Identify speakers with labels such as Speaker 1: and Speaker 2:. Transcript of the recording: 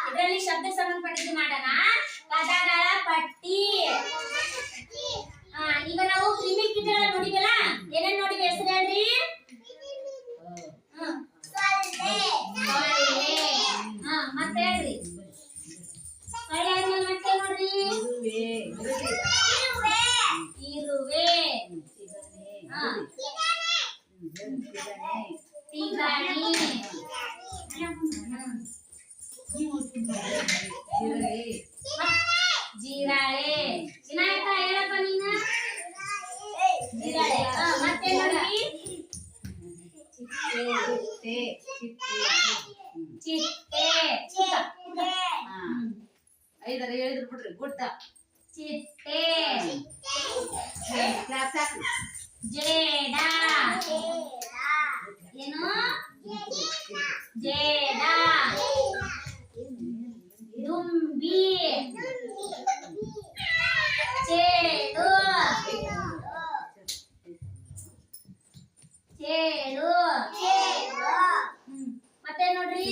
Speaker 1: ಇದರಲ್ಲಿ ಶಬ್ದ ಸಂಬಂಧಪಟ್ಟಿದ್ದು ಮಾಡೋಣ. ಪದಗಳ ಪಟ್ಟಿ. ಈಗ ನಾವು ಕ್ರಿಮಿಕೀಟಗಳ ನೋಡಿವಲ್ಲ, ಏನೇನ್ ನೋಡಿವಿ ಹೆಸರು ಹೇಳ್ರಿ. ಮತ್ತೆ ಹೇಳ್ರಿ. ಸೊಳ್ಳೆ ಆದ್ಮೇಲೆ ಮತ್ತೆ ನೋಡ್ರಿ ಇರುವೆ, ತಿಗಣಿ, ಜಿರಾಳೆ. ವಿನಾಯಕ ಹೇಳಪ್ಪ ನೀನ. ಜಿರಾಳೆ. ಮತ್ತೆ ನೋಡ್ರಿ ಚಿಟ್ಟೆ.
Speaker 2: ಐದರ ಹೇಳಿದ್ರು ಬಿಡ್ರಿ. ಗುಡ್ಡ,
Speaker 1: ಚಿಟ್ಟೆ,
Speaker 2: ಜೇಡ,
Speaker 1: ಏನು ಜೇಡ, ದುಂಬಿ, ಚೇಳು, ಚೇಳು. ಮತ್ತೆ ನೋಡ್ರಿ